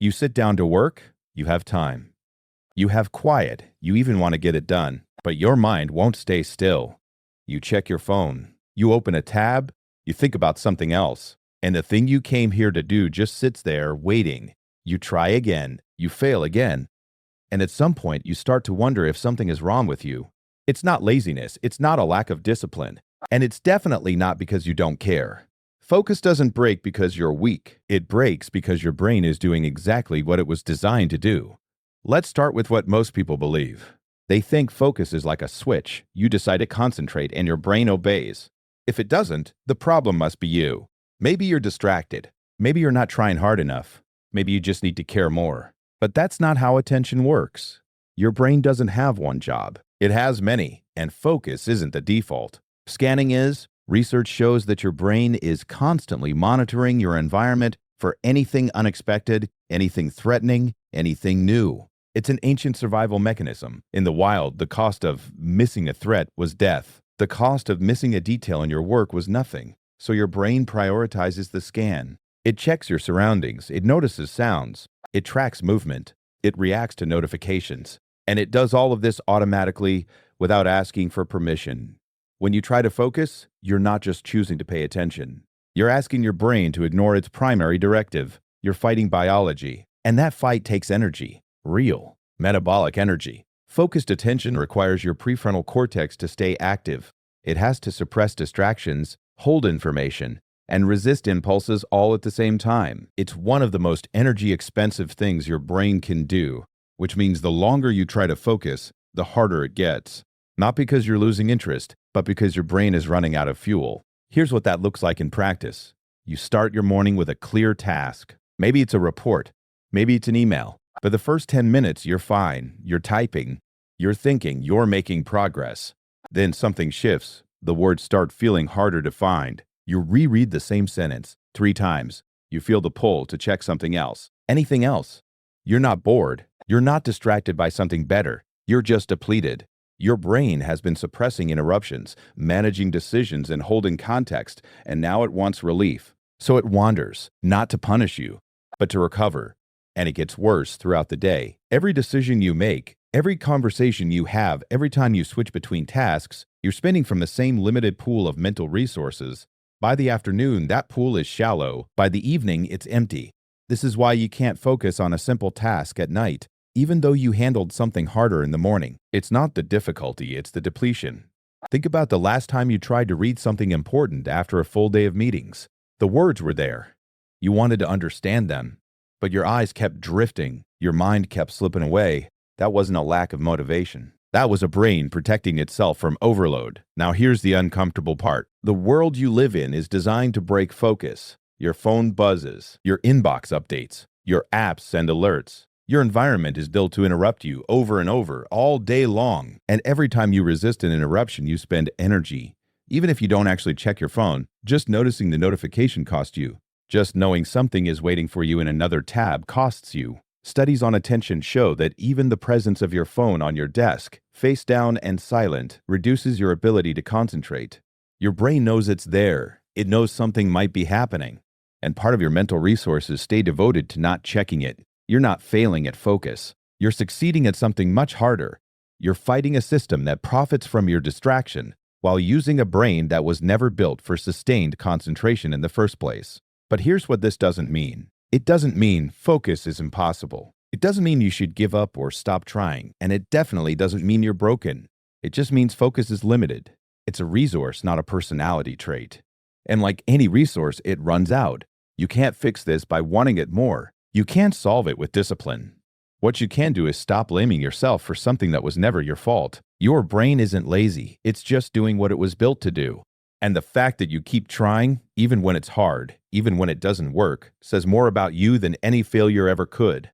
You sit down to work, you have time. You have quiet, you even want to get it done, but your mind won't stay still. You check your phone, you open a tab, you think about something else, and the thing you came here to do just sits there waiting. You try again, you fail again, and at some point you start to wonder if something is wrong with you. It's not laziness, it's not a lack of discipline, and it's definitely not because you don't care. Focus doesn't break because you're weak. It breaks because your brain is doing exactly what it was designed to do. Let's start with what most people believe. They think focus is like a switch. You decide to concentrate and your brain obeys. If it doesn't, the problem must be you. Maybe you're distracted. Maybe you're not trying hard enough. Maybe you just need to care more. But that's not how attention works. Your brain doesn't have one job. It has many, and focus isn't the default. Scanning is. Research shows that your brain is constantly monitoring your environment for anything unexpected, anything threatening, anything new. It's an ancient survival mechanism. In the wild, the cost of missing a threat was death. The cost of missing a detail in your work was nothing. So your brain prioritizes the scan. It checks your surroundings. It notices sounds. It tracks movement. It reacts to notifications. And it does all of this automatically without asking for permission. When you try to focus, you're not just choosing to pay attention. You're asking your brain to ignore its primary directive. You're fighting biology. And that fight takes energy. Real, metabolic energy. Focused attention requires your prefrontal cortex to stay active. It has to suppress distractions, hold information, and resist impulses all at the same time. It's one of the most energy-expensive things your brain can do, which means the longer you try to focus, the harder it gets. Not because you're losing interest, but because your brain is running out of fuel. Here's what that looks like in practice. You start your morning with a clear task. Maybe it's a report. Maybe it's an email. For the first 10 minutes, you're fine. You're typing. You're thinking. You're making progress. Then something shifts. The words start feeling harder to find. You reread the same sentence 3 times. You feel the pull to check something else. Anything else. You're not bored. You're not distracted by something better. You're just depleted. Your brain has been suppressing interruptions, managing decisions, and holding context, and now it wants relief. So it wanders, not to punish you, but to recover. And it gets worse throughout the day. Every decision you make, every conversation you have, every time you switch between tasks, you're spending from the same limited pool of mental resources. By the afternoon, that pool is shallow. By the evening, it's empty. This is why you can't focus on a simple task at night, even though you handled something harder in the morning. It's not the difficulty, it's the depletion. Think about the last time you tried to read something important after a full day of meetings. The words were there. You wanted to understand them, but your eyes kept drifting. Your mind kept slipping away. That wasn't a lack of motivation. That was a brain protecting itself from overload. Now here's the uncomfortable part. The world you live in is designed to break focus. Your phone buzzes. Your inbox updates. Your apps send alerts. Your environment is built to interrupt you over and over, all day long. And every time you resist an interruption, you spend energy. Even if you don't actually check your phone, just noticing the notification costs you. Just knowing something is waiting for you in another tab costs you. Studies on attention show that even the presence of your phone on your desk, face down and silent, reduces your ability to concentrate. Your brain knows it's there. It knows something might be happening. And part of your mental resources stay devoted to not checking it. You're not failing at focus. You're succeeding at something much harder. You're fighting a system that profits from your distraction while using a brain that was never built for sustained concentration in the first place. But here's what this doesn't mean. It doesn't mean focus is impossible. It doesn't mean you should give up or stop trying. And it definitely doesn't mean you're broken. It just means focus is limited. It's a resource, not a personality trait. And like any resource, it runs out. You can't fix this by wanting it more. You can't solve it with discipline. What you can do is stop blaming yourself for something that was never your fault. Your brain isn't lazy. It's just doing what it was built to do. And the fact that you keep trying, even when it's hard, even when it doesn't work, says more about you than any failure ever could.